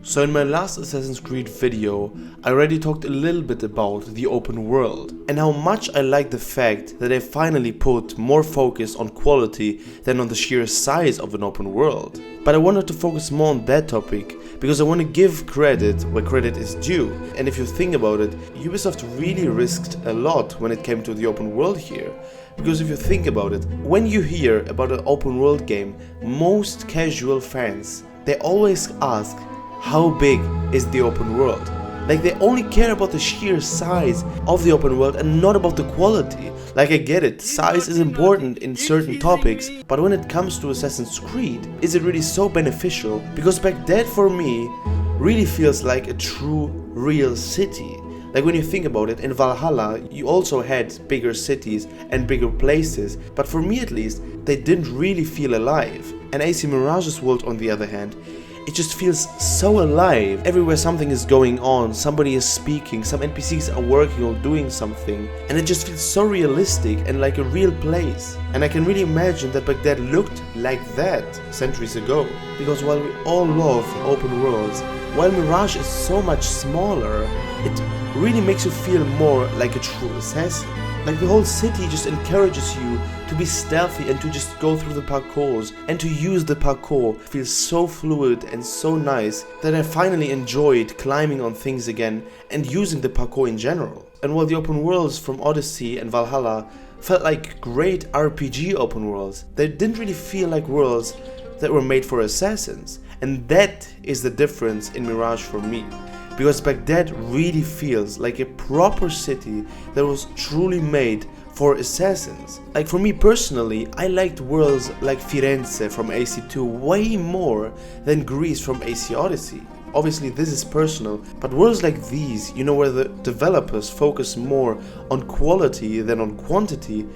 So in my last Assassin's Creed video, I already talked a little bit about the open world and how much I like the fact that they finally put more focus on quality than on the sheer size of an open world. But I wanted to focus more on that topic because I want to give credit where credit is due. And if you think about it, Ubisoft really risked a lot when it came to the open world here. Because if you think about it, when you hear about an open world game, most casual fans, they always ask, how big is the open world? Like they only care about the sheer size of the open world and not about the quality. Like I get it, size is important in certain topics, but when it comes to Assassin's Creed, is it really so beneficial? Because Baghdad for me really feels like a true, real city. Like when you think about it, in Valhalla you also had bigger cities and bigger places, but for me at least, they didn't really feel alive. And AC Mirage's world on the other hand, it just feels so alive. Everywhere something is going on, somebody is speaking, some NPCs are working or doing something, and it just feels so realistic and like a real place. And I can really imagine that Baghdad looked like that centuries ago. Because while we all love open worlds, while Mirage is so much smaller, it really makes you feel more like a true assassin. Like the whole city just encourages you to be stealthy and to just go through the parkours and to use the parkour. It feels so fluid and so nice that I finally enjoyed climbing on things again and using the parkour in general. And while the open worlds from Odyssey and Valhalla felt like great RPG open worlds, they didn't really feel like worlds that were made for assassins. And that is the difference in Mirage for me. Because Baghdad really feels like a proper city that was truly made for assassins. Like for me personally, I liked worlds like Firenze from AC2 way more than Greece from AC Odyssey. Obviously this is personal, but worlds like these, you know, where the developers focus more on quality than on quantity,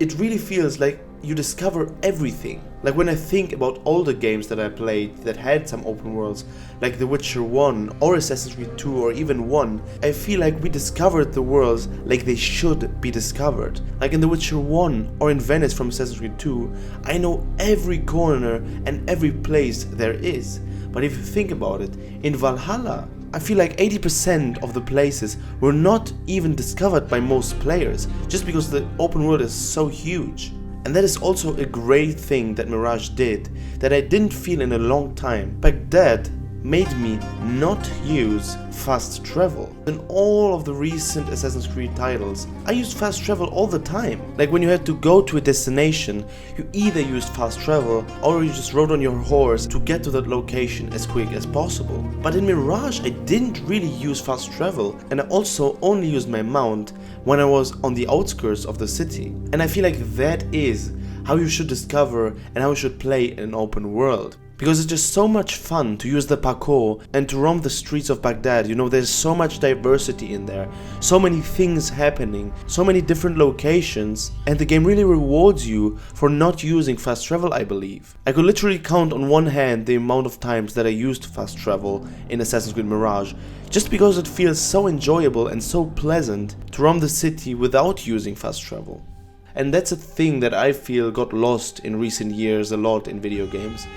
it really feels like you discover everything. Like when I think about all the games that I played that had some open worlds, like The Witcher 1 or Assassin's Creed 2 or even 1, I feel like we discovered the worlds like they should be discovered. Like in The Witcher 1 or in Venice from Assassin's Creed 2, I know every corner and every place there is. But if you think about it, in Valhalla, I feel like 80% of the places were not even discovered by most players, just because the open world is so huge. And that is also a great thing that Mirage did, that I didn't feel in a long time. Baghdad made me not use fast travel. In all of the recent Assassin's Creed titles, I used fast travel all the time. Like when you had to go to a destination, you either used fast travel or you just rode on your horse to get to that location as quick as possible. But in Mirage, I didn't really use fast travel, and I also only used my mount when I was on the outskirts of the city. And I feel like that is how you should discover and how you should play in an open world. Because it's just so much fun to use the parkour and to roam the streets of Baghdad. You know, there's so much diversity in there, so many things happening, so many different locations, and the game really rewards you for not using fast travel, I believe. I could literally count on one hand the amount of times that I used fast travel in Assassin's Creed Mirage, just because it feels so enjoyable and so pleasant to roam the city without using fast travel. And that's a thing that I feel got lost in recent years a lot in video games.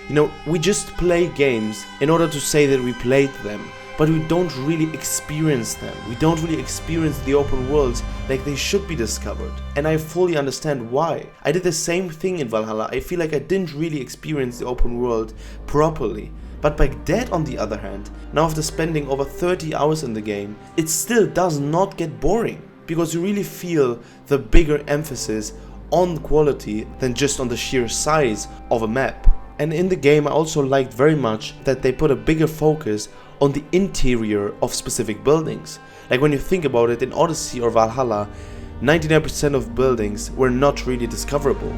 You know, we just play games in order to say that we played them, but we don't really experience them. We don't really experience the open worlds like they should be discovered. And I fully understand why. I did the same thing in Valhalla. I feel like I didn't really experience the open world properly. But Baghdad, on the other hand, now after spending over 30 hours in the game, it still does not get boring. Because you really feel the bigger emphasis on quality than just on the sheer size of a map. And in the game I also liked very much that they put a bigger focus on the interior of specific buildings. Like when you think about it, in Odyssey or Valhalla, 99% of buildings were not really discoverable.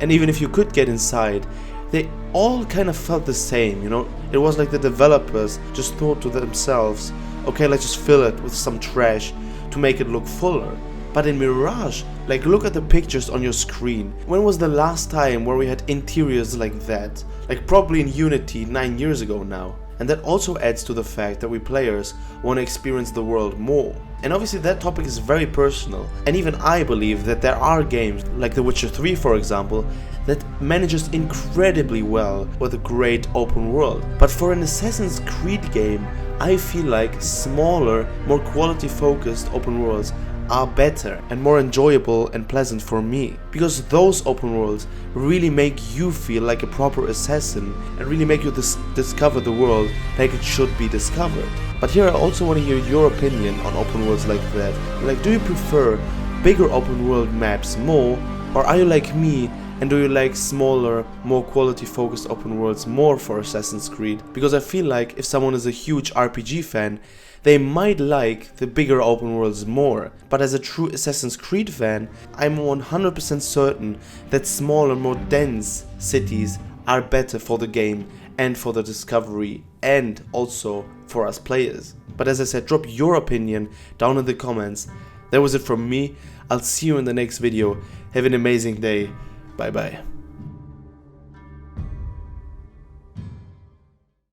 And even if you could get inside, they all kind of felt the same, you know? It was like the developers just thought to themselves, okay, let's just fill it with some trash to make it look fuller. But in Mirage, like look at the pictures on your screen. When was the last time where we had interiors like that? Like probably in Unity 9 years ago now. and that also adds to the fact that we players want to experience the world more. And obviously that topic is very personal, and even I believe that there are games like The Witcher 3 for example that manages incredibly well with a great open world. But for an Assassin's Creed game, I feel like smaller, more quality focused open worlds are better and more enjoyable and pleasant for me, because those open worlds really make you feel like a proper assassin and really make you discover the world like it should be discovered. But here I also want to hear your opinion on open worlds like that. Like, do you prefer bigger open world maps more, or are you like me and do you like smaller, more quality focused open worlds more for Assassin's Creed? Because I feel like if someone is a huge RPG fan, they might like the bigger open worlds more. But as a true Assassin's Creed fan, I'm 100% certain that smaller, more dense cities are better for the game and for the discovery and also for us players. But as I said, drop your opinion down in the comments. That was it from me. I'll see you in the next video. Have an amazing day. Bye bye.